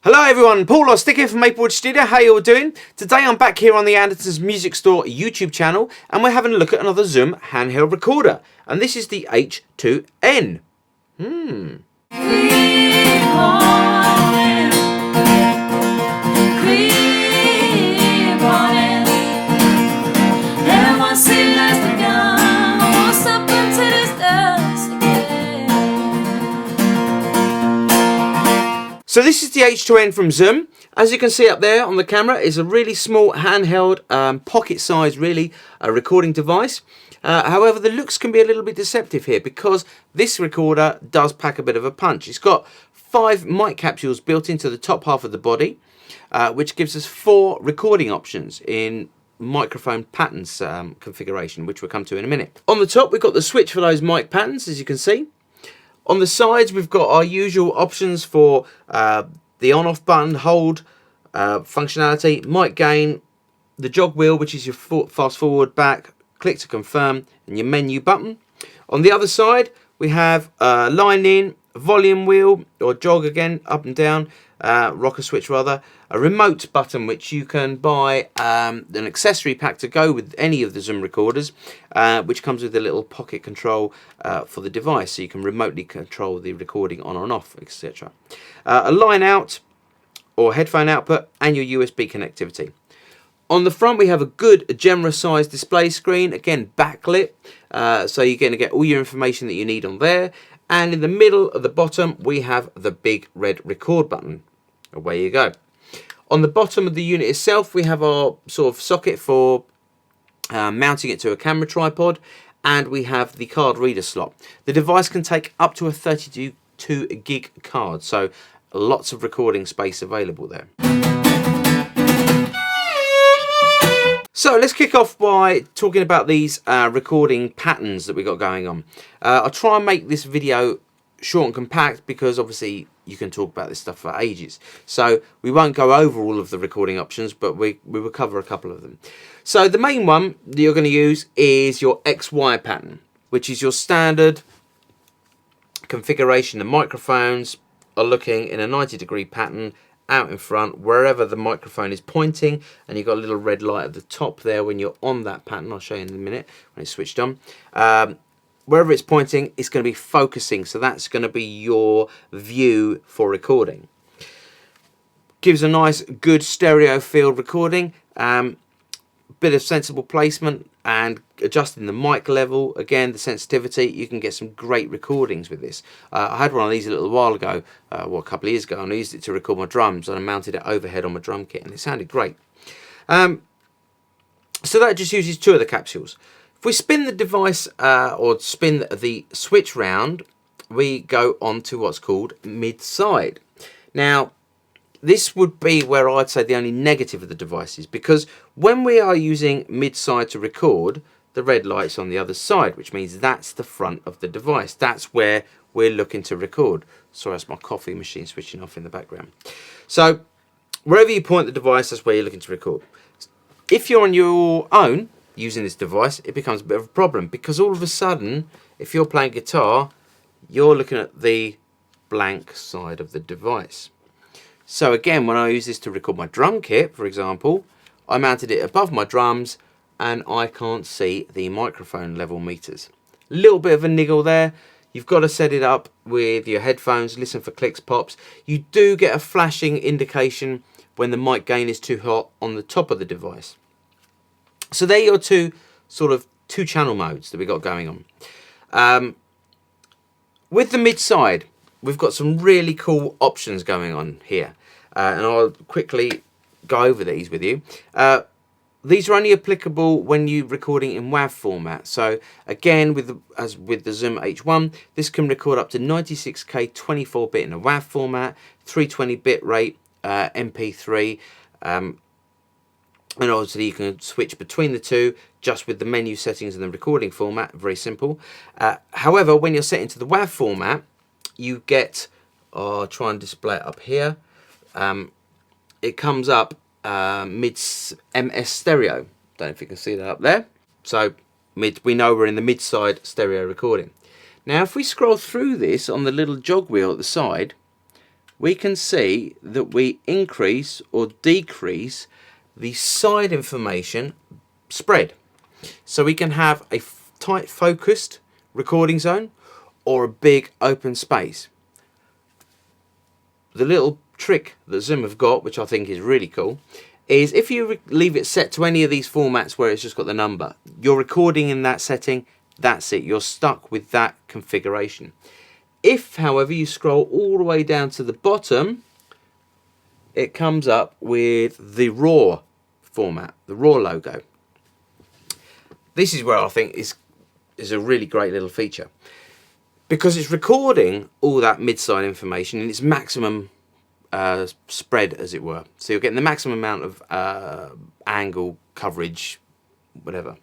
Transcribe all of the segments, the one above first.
Hello everyone, Paul or Stick here from Maplewood Studio. How you all doing? Today I'm back here on the Andertons Music Store YouTube channel and we're having a look at another ZOOM handheld recorder. And this is the H2N. So this is the H2N from ZOOM. As you can see up there on the camera, it's a really small handheld, pocket-sized really, recording device. However, the looks can be a little bit deceptive here because this recorder does pack a bit of a punch. It's got 5 mic capsules built into the top half of the body, which gives us 4 recording options in microphone patterns configuration, which we'll come to in a minute. On the top, we've got the switch for those mic patterns, as you can see. On the sides, we've got our usual options for the on-off button, hold functionality, mic gain, the jog wheel, which is your fast forward, back, click to confirm, and your menu button. On the other side, we have line in, volume wheel, or jog again, up and down, rocker switch rather, a remote button which you can buy an accessory pack to go with any of the ZOOM recorders, which comes with a little pocket control for the device, so you can remotely control the recording on and off, etc. A line out or headphone output and your USB connectivity. On the front we have a good generous sized display screen, again backlit, so you're going to get all your information that you need on there. And in the middle at the bottom we have the big red record button. Away you go. On the bottom of the unit itself we have our sort of socket for mounting it to a camera tripod, and we have the card reader slot. The device can take up to a 32 gig card, so lots of recording space available there. So let's kick off by talking about these recording patterns that we got going on. I'll try and make this video short and compact because obviously you can talk about this stuff for ages. So we won't go over all of the recording options, but we will cover a couple of them. So the main one that you're going to use is your XY pattern, which is your standard configuration. The microphones are looking in a 90-degree pattern out in front wherever the microphone is pointing, and you've got a little red light at the top there when you're on that pattern. I'll show you in a minute when it's switched on. Wherever it's pointing, it's going to be focusing, so that's going to be your view for recording. Gives a nice good stereo field recording, bit of sensible placement and adjusting the mic level, again the sensitivity. You can get some great recordings with this. I had one of these a little while ago, a couple of years ago, and I used it to record my drums, and I mounted it overhead on my drum kit and it sounded great. So that just uses 2 of the capsules. If we spin the device or spin the switch round, we go on to what's called mid-side. Now this would be where I'd say the only negative of the device is, because when we are using mid-side to record, the red light's on the other side, which means that's the front of the device. That's where we're looking to record. Sorry, that's my coffee machine switching off in the background. So wherever you point the device, that's where you're looking to record. If you're on your own using this device, it becomes a bit of a problem, because all of a sudden, if you're playing guitar, you're looking at the blank side of the device. So again, when I use this to record my drum kit, for example, I mounted it above my drums and I can't see the microphone level meters. Little bit of a niggle there. You've got to set it up with your headphones, listen for clicks, pops. You do get a flashing indication when the mic gain is too hot on the top of the device. So there are your 2 channel modes that we got going on. With the mid-side, we've got some really cool options going on here, and I'll quickly go over these with you. These are only applicable when you're recording in WAV format. So again, as with the ZOOM H1, this can record up to 96K 24-bit in a WAV format, 320 bit rate, MP3, and obviously you can switch between the 2 just with the menu settings and the recording format. Very simple. However, when you're set into the WAV format, you get, I'll try and display it up here, it comes up MS stereo. Don't know if you can see that up there. So we know we're in the mid-side stereo recording. Now if we scroll through this on the little jog wheel at the side, we can see that we increase or decrease the side information spread. So we can have a tight focused recording zone or a big open space. The little trick that Zoom have got, which I think is really cool, is if you leave it set to any of these formats where it's just got the number, you're recording in that setting, that's it, you're stuck with that configuration. If, however, you scroll all the way down to the bottom, it comes up with the RAW format, the RAW logo. This is where I think is a really great little feature, because it's recording all that mid-side information in its maximum spread, as it were. So you're getting the maximum amount of angle, coverage, whatever.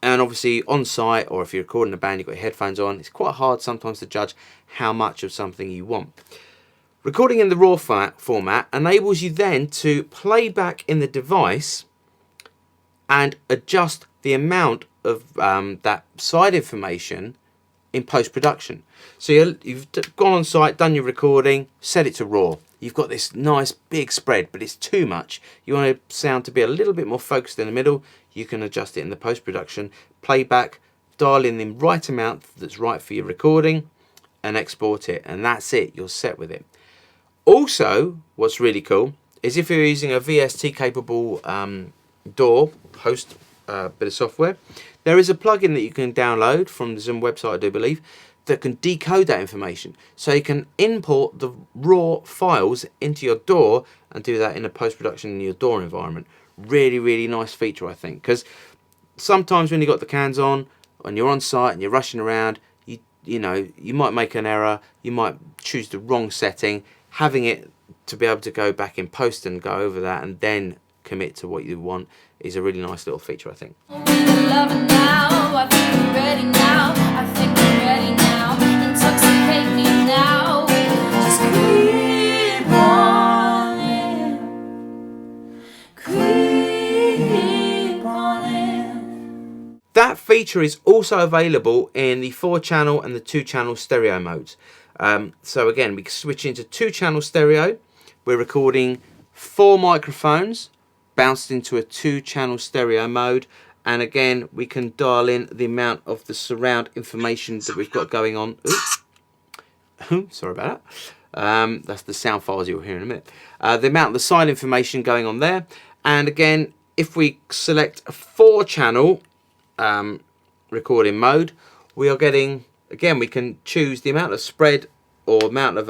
And obviously on site, or if you're recording a band, you've got your headphones on, it's quite hard sometimes to judge how much of something you want. Recording in the RAW format enables you then to play back in the device and adjust the amount of that side information in post-production. So you've gone on site, done your recording, set it to RAW. You've got this nice big spread, but it's too much. You want the sound to be a little bit more focused in the middle. You can adjust it in the post-production, playback, dial in the right amount that's right for your recording, and export it. And that's it, you're set with it. Also, what's really cool is if you're using a VST capable DAW host bit of software, there is a plugin that you can download from the Zoom website, I do believe, that can decode that information. So you can import the raw files into your DAW and do that in a post-production in your DAW environment. Really, really nice feature, I think, because sometimes when you've got the cans on and you're on site and you're rushing around, you know, you might make an error, you might choose the wrong setting. Having it to be able to go back in post and go over that and then commit to what you want is a really nice little feature, I think. That feature is also available in the 4-channel and the 2-channel stereo modes. So again, we switch into 2-channel stereo. We're recording 4 microphones bounced into a 2-channel stereo mode, and again we can dial in the amount of the surround information that we've got going on. Oops. Sorry about that. That's the sound files you'll hear in a minute. The amount of the side information going on there, and again if we select a 4-channel recording mode, we are getting, again, we can choose the amount of spread or amount of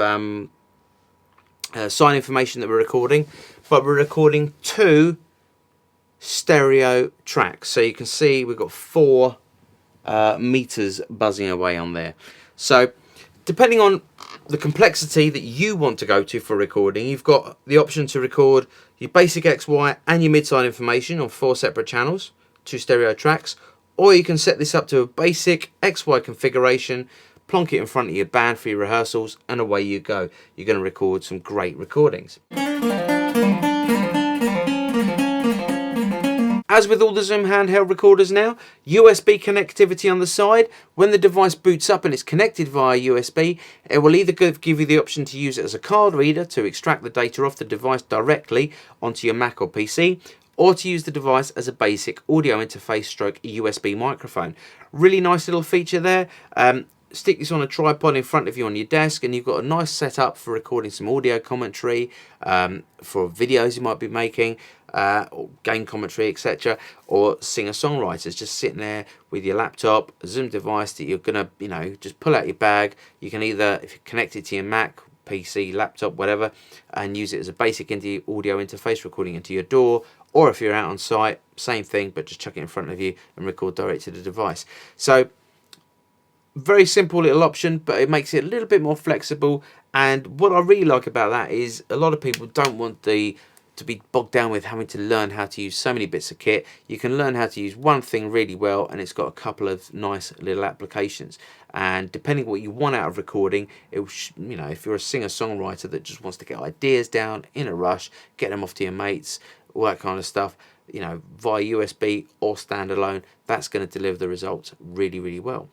side information that we're recording, but we're recording 2 stereo tracks. So you can see we've got 4 meters buzzing away on there. So depending on the complexity that you want to go to for recording, you've got the option to record your basic XY and your mid-side information on 4 separate channels, 2 stereo tracks, or you can set this up to a basic XY configuration, plonk it in front of your band for your rehearsals, and away you go. You're going to record some great recordings. As with all the Zoom handheld recorders now, USB connectivity on the side. When the device boots up and it's connected via USB, it will either give you the option to use it as a card reader to extract the data off the device directly onto your Mac or PC, or to use the device as a basic audio interface stroke USB microphone. Really nice little feature there. Stick this on a tripod in front of you on your desk, and you've got a nice setup for recording some audio commentary, for videos you might be making, or game commentary, etc., or singer-songwriters just sitting there with your laptop, a Zoom device that you're gonna, you know, just pull out your bag. You can either, if you connect it to your Mac, PC, laptop, whatever, and use it as a basic audio interface recording into your DAW, or if you're out on site, same thing, but just chuck it in front of you and record direct to the device. So very simple little option, but it makes it a little bit more flexible. And what I really like about that is a lot of people don't want to be bogged down with having to learn how to use so many bits of kit. You can learn how to use one thing really well, and it's got a couple of nice little applications. And depending what you want out of recording, you know, if you're a singer-songwriter that just wants to get ideas down in a rush, get them off to your mates, all that kind of stuff, you know, via USB or standalone, that's going to deliver the results really, really well.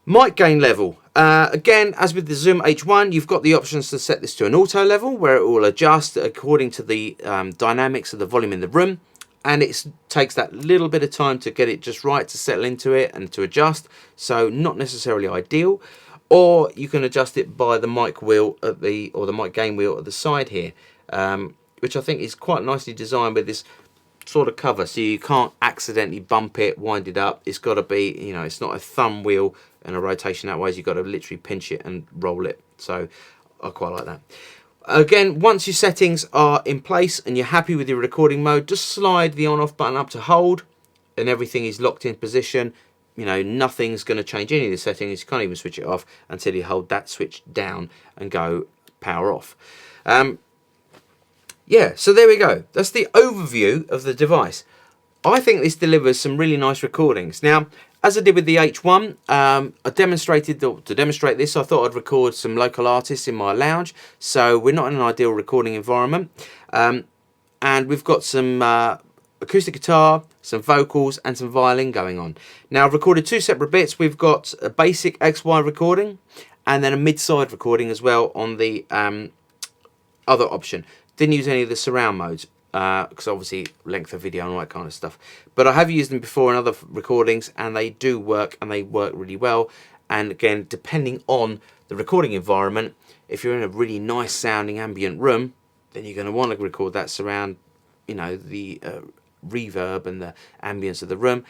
Mic gain level. Again, as with the ZOOM H1, you've got the options to set this to an auto level where it will adjust according to the dynamics of the volume in the room, and it takes that little bit of time to get it just right, to settle into it and to adjust, so not necessarily ideal. Or you can adjust it by the mic wheel at the, or the mic gain wheel at the side here, which I think is quite nicely designed with this sort of cover, so you can't accidentally bump it, wind it up. It's got to be, you know, it's not a thumb wheel and a rotation that way. You've got to literally pinch it and roll it. So I quite like that. Again, once your settings are in place and you're happy with your recording mode, just slide the on off button up to hold and everything is locked in position. You know, nothing's going to change any of the settings. You can't even switch it off until you hold that switch down and go power off. Yeah, so there we go. That's the overview of the device. I think this delivers some really nice recordings. Now, as I did with the H1, I demonstrated, to demonstrate this, I thought I'd record some local artists in my lounge. So we're not in an ideal recording environment. And we've got some acoustic guitar, some vocals and some violin going on. Now, I've recorded two separate bits. We've got a basic XY recording and then a mid-side recording as well on the other option. Didn't use any of the surround modes because obviously length of video and all that kind of stuff. But I have used them before in other recordings and they do work, and they work really well. And again, depending on the recording environment, if you're in a really nice sounding ambient room, then you're going to want to record that surround, you know, the reverb and the ambience of the room.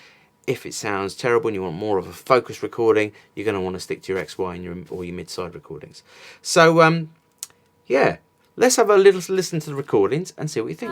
If it sounds terrible and you want more of a focused recording, you're going to want to stick to your XY and your mid-side recordings. So yeah. Let's have a little listen to the recordings and see what you think.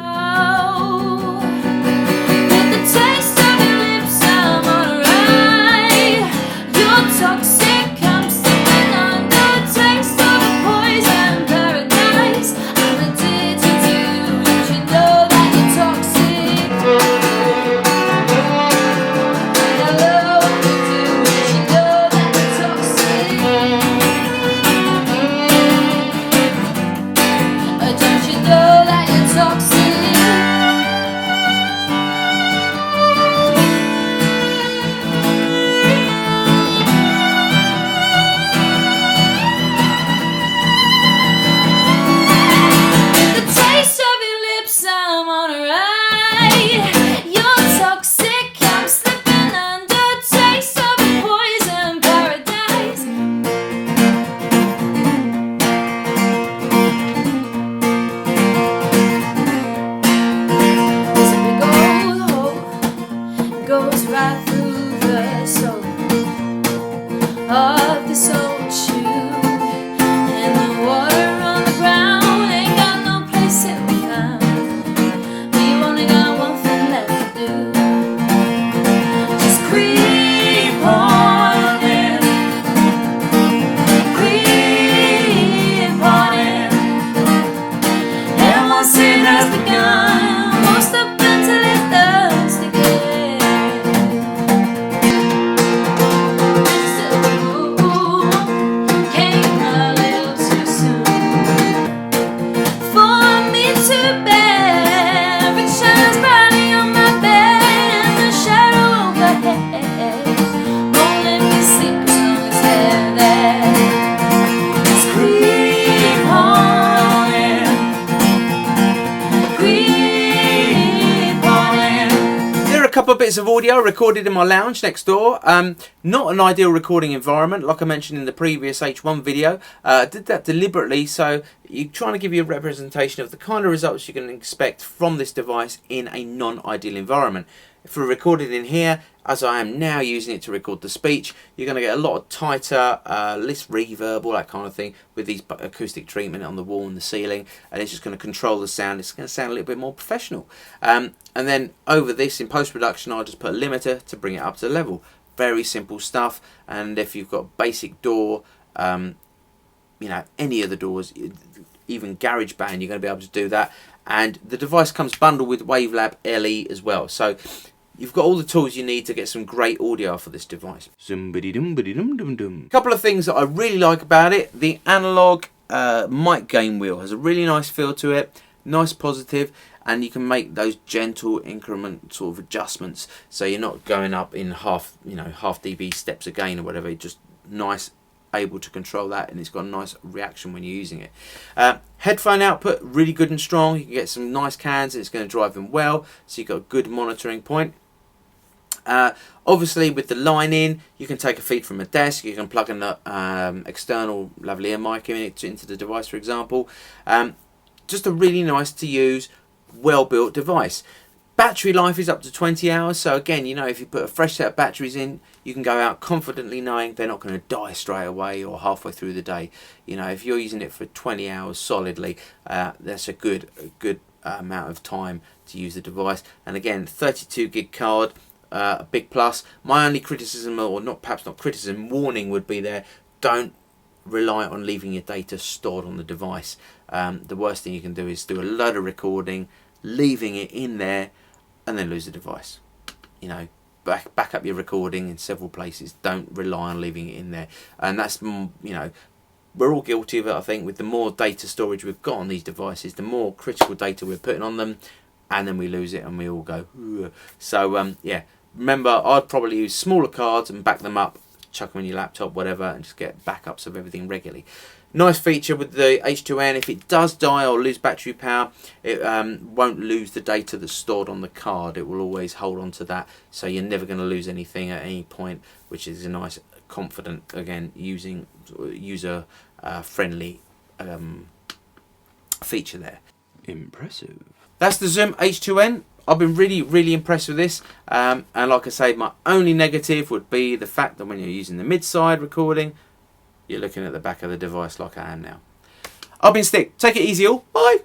Couple of bits of audio recorded in my lounge next door. Not an ideal recording environment, like I mentioned in the previous H1 video. Did that deliberately, so you're trying to give you a representation of the kind of results you can expect from this device in a non-ideal environment. If we're recorded in here, as I am now using it to record the speech, you're going to get a lot of tighter, less reverb, all that kind of thing, with these acoustic treatment on the wall and the ceiling, and it's just going to control the sound. It's going to sound a little bit more professional. And then over this in post-production, I'll just put a limiter to bring it up to level. Very simple stuff. And if you've got basic door, you know, any of the doors, even GarageBand, you're going to be able to do that. And the device comes bundled with Wavelab LE as well. So you've got all the tools you need to get some great audio for this device. A couple of things that I really like about it. The analog mic gain wheel has a really nice feel to it. Nice positive, and you can make those gentle increment sort of adjustments, so you're not going up in half dB steps again or whatever. It just nice, able to control that, and it's got a nice reaction when you're using it. Headphone output, really good and strong. You can get some nice cans and it's going to drive them well, so you've got a good monitoring point. Obviously with the line in, you can take a feed from a desk, you can plug in the external lavalier mic into the device, for example. Just a really nice to use, well built device. Battery life is up to 20 hours, so again, you know, if you put a fresh set of batteries in, you can go out confidently knowing they're not going to die straight away or halfway through the day. You know, if you're using it for 20 hours solidly, that's a good amount of time to use the device. And again, 32 gig card, a big plus. My only criticism, or not, perhaps not criticism, warning would be there: don't rely on leaving your data stored on the device. The worst thing you can do is do a load of recording, leaving it in there, and then lose the device. You know, back up your recording in several places. Don't rely on leaving it in there. And that's, you know, we're all guilty of it, I think. With the more data storage we've got on these devices, the more critical data we're putting on them, and then we lose it and we all go, ugh. So yeah, remember, I'd probably use smaller cards and back them up, chuck them in your laptop, whatever, and just get backups of everything regularly. Nice feature with the H2N, if it does die or lose battery power, it won't lose the data that's stored on the card. It will always hold on to that, so you're never going to lose anything at any point, which is a nice, confident, again, user friendly feature there. Impressive. That's the ZOOM H2N. I've been really impressed with this, and like I say, my only negative would be the fact that when you're using the mid-side recording, you're looking at the back of the device like I am now. I've been Stick. Take it easy all. Bye.